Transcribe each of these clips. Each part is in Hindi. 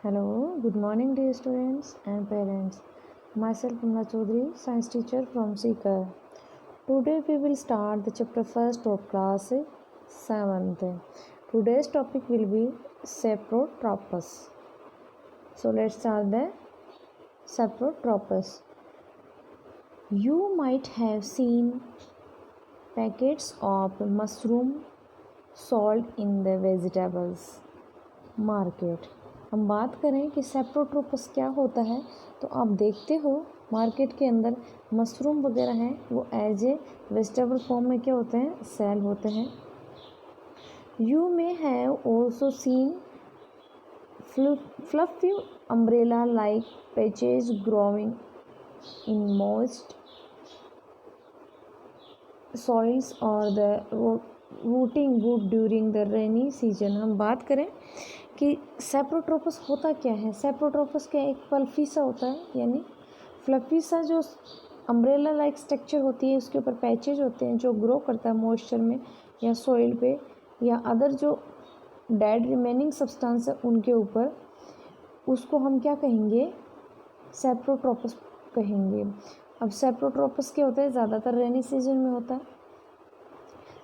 Hello, good morning dear students and parents. Myself Pumla Chaudhary, science teacher from Seeker. Today we will start the chapter first of class 7th. Today's topic will be Saprotropus. So let's start the Saprotropus. You might have seen packets of mushroom sold in the vegetables market. हम बात करें कि सेप्रोट्रोपस क्या होता है, तो आप देखते हो मार्केट के अंदर मशरूम वगैरह हैं, वो एज ए वेजिटेबल फॉर्म में क्या होते हैं, सेल होते हैं. You may have also seen fluffy umbrella like patches growing in most soils और the rotting wood during the rainy season. हम बात करें कि सेप्रोट्रोपस होता क्या है. सेप्रोट्रोपस क्या एक फ्लफी सा होता है, यानी फ्लफी सा जो अम्ब्रेला लाइक स्ट्रक्चर होती है, उसके ऊपर पैचेज होते हैं जो ग्रो करता है मॉइस्चर में या सॉइल पे या अदर जो डेड रिमेनिंग सब्सटेंस है उनके ऊपर. उसको हम क्या कहेंगे, सेप्रोट्रोपस कहेंगे. अब सेप्रोट्रोपस क्या होता है, ज़्यादातर रेनी सीजन में होता है.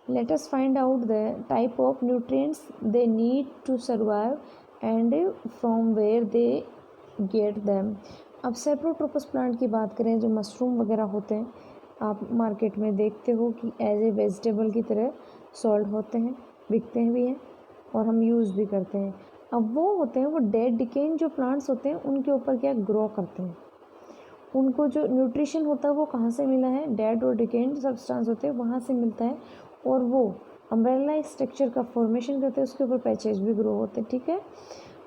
Let us find out the type of nutrients they need to survive and from where they get them. अब सेप्रोट्रोपस प्लांट की बात करें, जो मशरूम वगैरह होते हैं, आप मार्केट में देखते हो कि एज ए वेजिटेबल की तरह सोल्ड होते हैं, बिकते हैं भी हैं और हम यूज़ भी करते हैं. अब वो होते हैं, वो डेड डिकेइंग जो प्लांट्स होते हैं उनके ऊपर क्या ग्रो करते हैं. उनको जो न्यूट्रिशन होता है वो कहाँ से मिला है, डेड और डिकेइंग सब्सटेंस होते हैं वहाँ से मिलता है, और वो अम्ब्रेला स्ट्रक्चर का फॉर्मेशन करते हैं, उसके ऊपर पैचेज भी ग्रो होते हैं. ठीक है,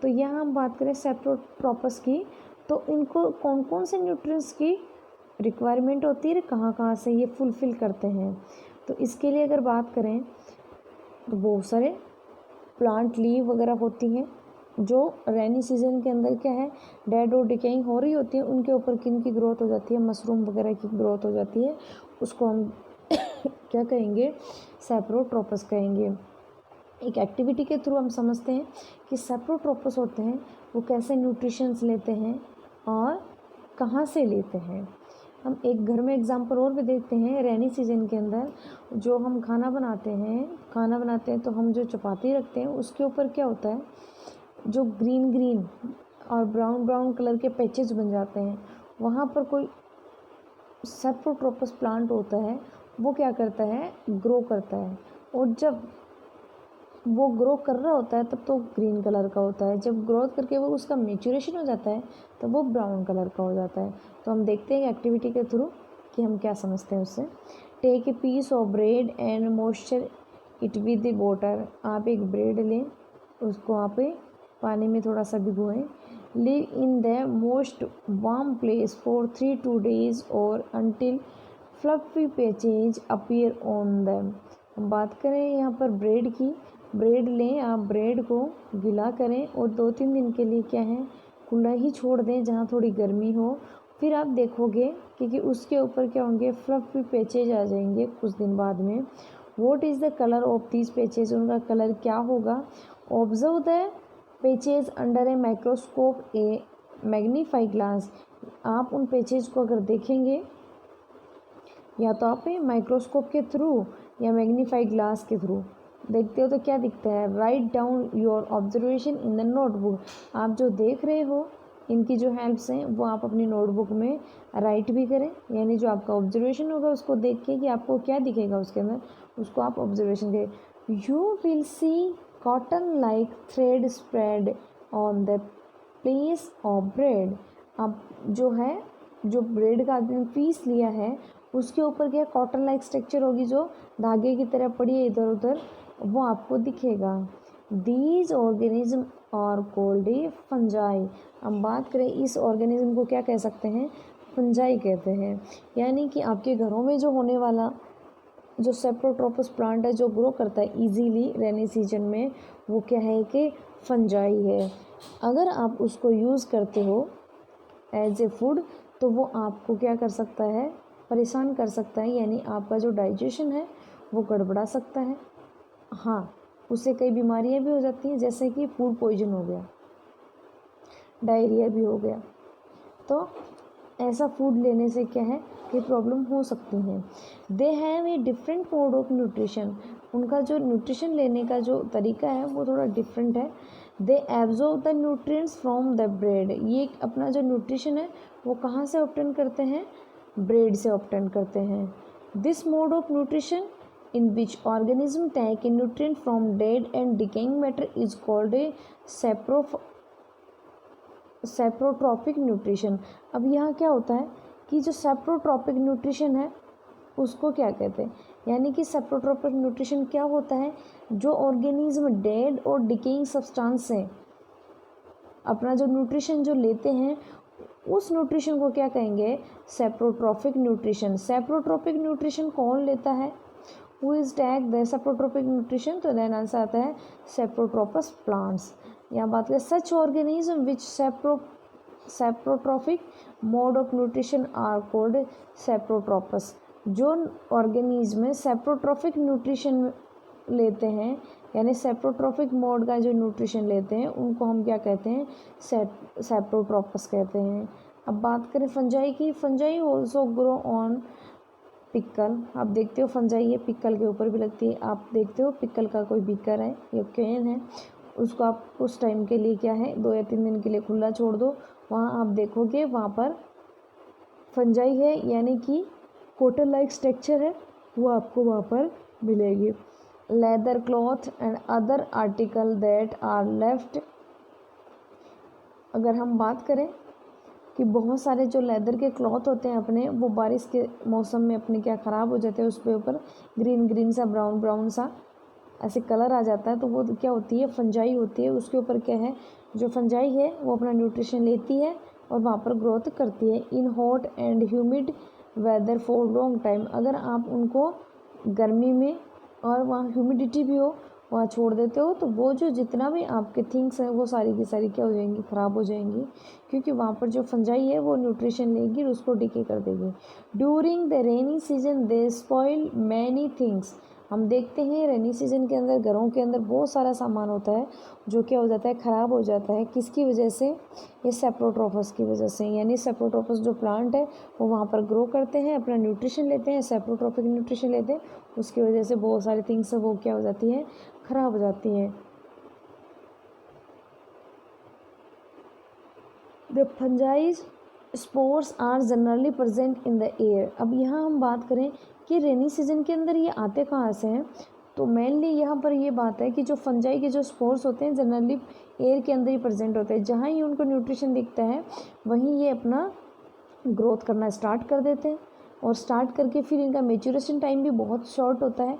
तो यहाँ हम बात करें सेप्रोट्रोपस की, तो इनको कौन कौन से न्यूट्रिएंट्स की रिक्वायरमेंट होती है, कहाँ कहाँ से ये फुलफ़िल करते हैं. तो इसके लिए अगर बात करें तो बहुत सारे प्लांट लीव वगैरह होती हैं जो रेनी सीजन के अंदर क्या है, डेड और डिकेइंग हो रही होती है, उनके ऊपर किन की ग्रोथ हो जाती है, मशरूम वगैरह की ग्रोथ हो जाती है. उसको हम क्या कहेंगे, सेप्रोट्रोपस कहेंगे. एक एक्टिविटी के थ्रू हम समझते हैं कि सेप्रोट्रोपस होते हैं वो कैसे न्यूट्रिशंस लेते हैं और कहाँ से लेते हैं. हम एक घर में एग्जांपल और भी देखते हैं. रेनी सीजन के अंदर जो हम खाना बनाते हैं तो हम जो चपाती रखते हैं उसके ऊपर क्या होता है, जो ग्रीन ग्रीन और ब्राउन ब्राउन कलर के पैचेज बन जाते हैं. वहाँ पर कोई सेप्रोट्रोपस प्लांट होता है, वो क्या करता है, ग्रो करता है. और जब वो ग्रो कर रहा होता है तब तो ग्रीन कलर का होता है, जब ग्रोथ करके वो उसका मेच्योरेशन हो जाता है तब वो ब्राउन कलर का हो जाता है. तो हम देखते हैं एक्टिविटी के थ्रू कि हम क्या समझते हैं उससे. Take a piece of bread and moisture it with the water. आप एक ब्रेड लें, उसको आप पानी में थोड़ा सा भिगोएं. Leave in the most warm place for 3 days और until fluffy patches appear on them. हम बात करें यहाँ पर ब्रेड की, ब्रेड लें आप, ब्रेड को गीला करें और 2-3 दिन के लिए क्या है, खुला ही छोड़ दें जहाँ थोड़ी गर्मी हो. फिर आप देखोगे कि उसके ऊपर क्या होंगे, फ्लफी पैचेज आ जाएंगे कुछ दिन बाद में. What is the colour of these patches, उनका कलर क्या होगा. Observe the patches under a microscope A magnify glass. आप उन पैचेज को अगर देखेंगे या तो आप माइक्रोस्कोप के थ्रू या मैग्नीफाई ग्लास के थ्रू देखते हो तो क्या दिखता है. Write down your observation in the notebook. आप जो देख रहे हो इनकी जो हेल्प्स हैं वो आप अपनी नोटबुक में राइट भी करें, यानी जो आपका ऑब्जर्वेशन होगा उसको देख के कि आपको क्या दिखेगा उसके अंदर, उसको आप ऑब्जर्वेशन करें. You will see cotton like thread spread on the place of bread. अब जो है, जो ब्रेड का आपने पीस लिया है उसके ऊपर क्या कॉटन लाइक स्ट्रक्चर होगी जो धागे की तरह पड़ी है इधर उधर, वो आपको दिखेगा. These organism are called fungi. हम बात करें इस ऑर्गेनिज्म को क्या कह सकते हैं, फंजाई कहते हैं. यानी कि आपके घरों में जो होने वाला जो सेप्रोट्रोपस प्लांट है जो ग्रो करता है इजीली रेनी सीजन में, वो क्या है कि फंजाई है. अगर आप उसको यूज़ करते हो एज ए फूड तो वो आपको क्या कर सकता है, परेशान कर सकता है, यानी आपका जो डाइजेशन है वो गड़बड़ा सकता है. हाँ, उससे कई बीमारियां भी हो जाती हैं, जैसे कि फूड पॉइजन हो गया. डायरिया भी हो गया। तो ऐसा फूड लेने से क्या है कि प्रॉब्लम हो सकती है। They have a different mode of nutrition, उनका जो न्यूट्रिशन लेने का जो तरीका है वो थोड़ा डिफरेंट है। They absorb the nutrients from the bread, ये अपना जो न्यूट्रिशन है वो कहाँ से ऑब्टेन करते हैं, ब्रेड से ऑब्टेन करते हैं। This mode of nutrition in which organism take a nutrient from dead and decaying matter is called a saprotrophic nutrition. अब यहाँ क्या होता है कि जो सेप्रोट्रॉपिक न्यूट्रिशन है उसको क्या कहते हैं, यानी कि सेप्रोट्रॉपिक न्यूट्रिशन क्या होता है, जो ऑर्गेनिज्म डेड और डिकेइंग सब्सटेंस से अपना जो न्यूट्रिशन जो लेते हैं उस न्यूट्रिशन को क्या कहेंगे, सेप्रोट्रॉपिक न्यूट्रिशन। सेप्रोट्रॉपिक न्यूट्रिशन कौन लेता है, who is take the saprotrophic nutrition, तो देन आंसर आता है सेप्रोट्रोपस प्लांट्स। यहाँ बात करें such organism which saprotrophic mode of nutrition are called saprotrophs, जो ऑर्गेनिज्म सेप्रोट्रॉपिक न्यूट्रिशन लेते हैं यानी सेप्रोट्रॉपिक मोड का जो न्यूट्रिशन लेते हैं उनको हम क्या कहते हैं, सेप्रोट्रोपस कहते हैं। अब बात करें फंजाई की, fungi also grow on pickle. आप देखते हो फंजाई है पिक्कल के ऊपर भी लगती है। आप देखते हो पिक्कल का कोई बीकर है या कैन है, उसको आप उस टाइम के लिए क्या है 2 या 3 दिन के लिए खुला छोड़ दो, वहाँ आप देखोगे वहाँ पर फंजाई है यानी कि कॉटन लाइक स्ट्रक्चर है वो आपको वहाँ पर मिलेगी। Leather cloth and other article that are left, अगर हम बात करें कि बहुत सारे जो लेदर के क्लॉथ होते हैं अपने, वो बारिश के मौसम में अपने क्या ख़राब हो जाते हैं, उस पे ऊपर ग्रीन ग्रीन सा ब्राउन ब्राउन सा ऐसे कलर आ जाता है, तो वो क्या होती है, फंजाई होती है। उसके ऊपर क्या है, जो फंजाई है वो अपना न्यूट्रिशन लेती है और वहाँ पर ग्रोथ करती है। In hot and humid weather for long time, अगर आप उनको गर्मी में और वहाँ ह्यूमिडिटी भी हो वहाँ छोड़ देते हो तो वो जो जितना भी आपके थिंग्स हैं वो सारी की सारी क्या हो जाएंगी, ख़राब हो जाएंगी, क्योंकि वहाँ पर जो फंजाई है वो न्यूट्रिशन लेगी और उसको डिके कर देगी। During the rainy season they spoil many things, हम देखते हैं रेनी सीजन के अंदर घरों के अंदर बहुत सारा सामान होता है जो क्या हो जाता है, ख़राब हो जाता है। किसकी वजह से, ये सेप्रोट्रोपस की वजह से, यानी सेप्रोट्रोपस जो प्लांट है वो वहाँ पर ग्रो करते हैं, अपना न्यूट्रिशन लेते हैं, सेप्रोट्रोपिक न्यूट्रिशन लेते हैं, उसकी वजह से बहुत सारी थिंग्स वो क्या हो जाती हैं, ख़राब हो जाती हैं। The fungi spores are generally present in the air. अब यहाँ हम बात करें कि रेनी सीजन के अंदर ये आते कहाँ से हैं, तो मेनली यहाँ पर ये बात है कि जो फंजाई के जो स्पोर्स होते हैं जनरली एयर के अंदर ही प्रेजेंट होते हैं। जहाँ ही उनको न्यूट्रिशन दिखता है वहीं ये अपना ग्रोथ करना स्टार्ट कर देते हैं, और स्टार्ट करके फिर इनका मेच्योरेशन टाइम भी बहुत शॉर्ट होता है,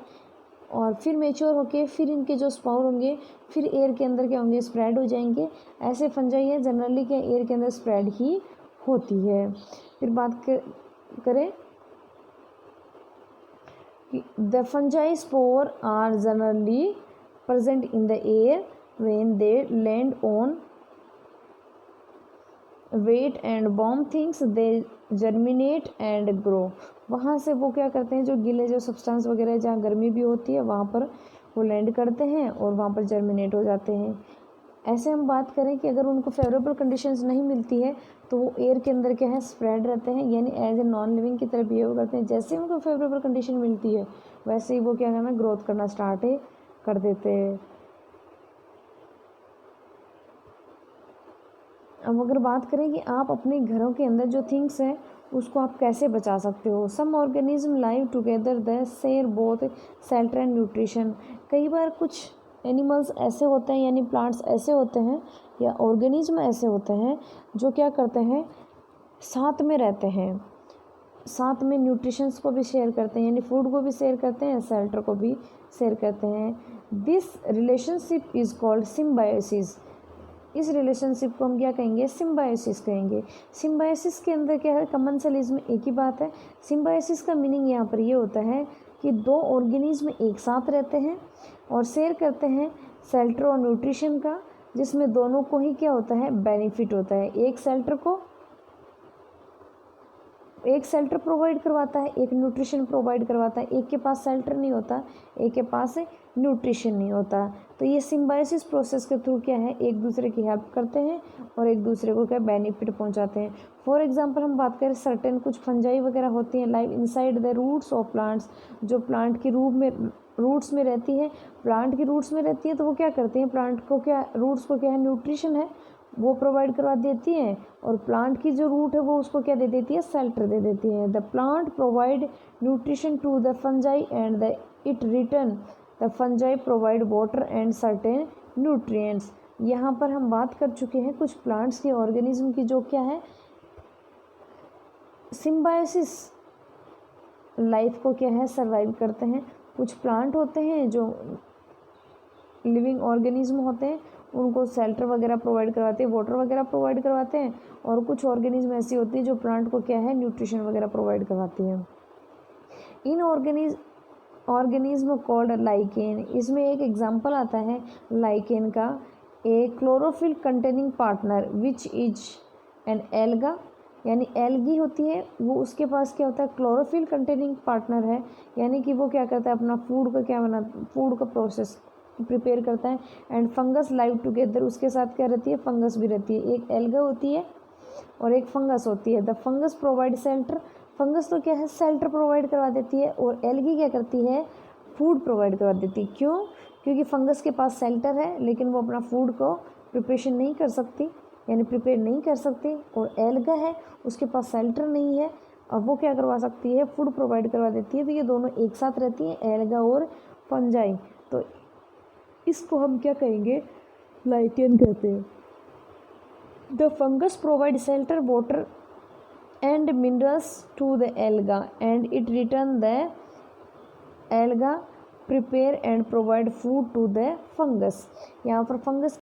और फिर मेच्योर होके फिर इनके जो स्पाउर होंगे फिर एयर के अंदर क्या होंगे, स्प्रेड हो जाएंगे। ऐसे फंजाई है जनरली क्या एयर के अंदर स्प्रेड ही होती है। फिर बात करें the fungi spore are generally present in the air when they land on wet and warm things they germinate and grow. वहाँ से वो क्या करते हैं, जो गीले जो सब्सटेंस वगैरह जहाँ गर्मी भी होती है वहाँ पर वो लैंड करते हैं और वहाँ पर जर्मिनेट हो जाते हैं। ऐसे हम बात करें कि अगर उनको फेवरेबल कंडीशंस नहीं मिलती है तो वो एयर के अंदर क्या है, स्प्रेड रहते हैं, यानी एज ए नॉन लिविंग की तरह बिहेव करते हैं। जैसे उनको फेवरेबल कंडीशन मिलती है वैसे ही वो क्या करना, ग्रोथ करना स्टार्ट कर देते हैं। अब अगर बात करें कि आप अपने घरों के अंदर जो थिंग्स हैं उसको आप कैसे बचा सकते हो। Some organism live together the share both shelter and nutrition. कई बार कुछ एनिमल्स ऐसे होते हैं यानी प्लांट्स ऐसे होते हैं या ऑर्गेनिज्म ऐसे होते हैं जो क्या करते हैं, साथ में रहते हैं, साथ में न्यूट्रिशंस को भी शेयर करते हैं, यानी फूड को भी शेयर करते हैं, शेल्टर को भी शेयर करते हैं। This relationship is called symbiosis. इस रिलेशनशिप को हम क्या कहेंगे, सिम्बायोसिस कहेंगे। सिम्बायोसिस के अंदर क्या है, कमेंसलिज्म एक ही बात है। सिम्बायोसिस का मीनिंग यहाँ पर ये होता है कि दो ऑर्गेनिज्म एक साथ रहते हैं और शेयर करते हैं शेल्टर और न्यूट्रिशन का, जिसमें दोनों को ही क्या होता है, बेनिफिट होता है। एक शेल्टर को एक शेल्टर प्रोवाइड करवाता है, एक न्यूट्रिशन प्रोवाइड करवाता है। एक के पास शेल्टर नहीं होता, एक के पास न्यूट्रिशन नहीं होता। तो ये सिम्बायोसिस प्रोसेस के थ्रू क्या है, एक दूसरे की हेल्प करते हैं और एक दूसरे को क्या बेनिफिट पहुंचाते हैं। फॉर एग्जांपल हम बात करें, सर्टेन कुछ फंजाई वगैरह होती हैं live inside the roots of plants, जो प्लांट की रूट्स में रहती है। प्लांट की रूट्स में रहती है तो वो क्या करती हैं, प्लांट को क्या, रूट्स को क्या है, न्यूट्रिशन है वो प्रोवाइड करवा देती हैं, और प्लांट की जो रूट है वो उसको क्या दे देती है, शेल्टर दे देती है। The plant provide nutrition to the fungi and the it return the fungi provide water and certain nutrients. यहाँ पर हम बात कर चुके हैं कुछ प्लांट्स के ऑर्गेनिज्म की जो क्या है, सिम्बायोसिस लाइफ को क्या है, सर्वाइव करते हैं। कुछ प्लांट होते हैं जो लिविंग ऑर्गेनिज्म होते हैं, उनको शेल्टर वगैरह प्रोवाइड करवाते हैं, वाटर वगैरह प्रोवाइड करवाते हैं, और कुछ ऑर्गेनिज्म ऐसी होती है जो प्लांट को क्या है, न्यूट्रिशन वगैरह प्रोवाइड करवाती है। इन ऑर्गेनिज्म कॉल्ड लाइकेन, इसमें एक एग्जांपल आता है लाइकेन का, A chlorophyll containing partner which is an alga, यानी एल्गी होती है वो, उसके पास क्या होता है, क्लोरोफिल कंटेनिंग पार्टनर है, यानी कि वो क्या करता है, अपना फूड का क्या बना, फूड का प्रोसेस प्रिपेयर करता है। एंड फंगस लाइव टुगेदर, उसके साथ क्या रहती है, फंगस भी रहती है। एक एल्गा होती है और एक फंगस होती है। The fungus provide shelter, fungus तो क्या है, शेल्टर प्रोवाइड करवा देती है, और एल्गी क्या करती है, फूड प्रोवाइड करवा देती है। क्यों, क्योंकि फंगस के पास शेल्टर है लेकिन वो अपना फूड को प्रिपरेशन नहीं कर सकती, यानी प्रिपेयर नहीं कर सकती, और एल्गा है उसके पास शेल्टर नहीं है, अब वो क्या करवा सकती है, फूड प्रोवाइड करवा देती है। तो ये दोनों एक साथ रहती हैं, एल्गा और फंजाई। तो इसको हम क्या कहेंगे, लाइकेन कहते हैं। The fungus provide shelter, water and minerals to the alga and it return the alga prepare and provide food to the fungus. यहाँ पर फंगस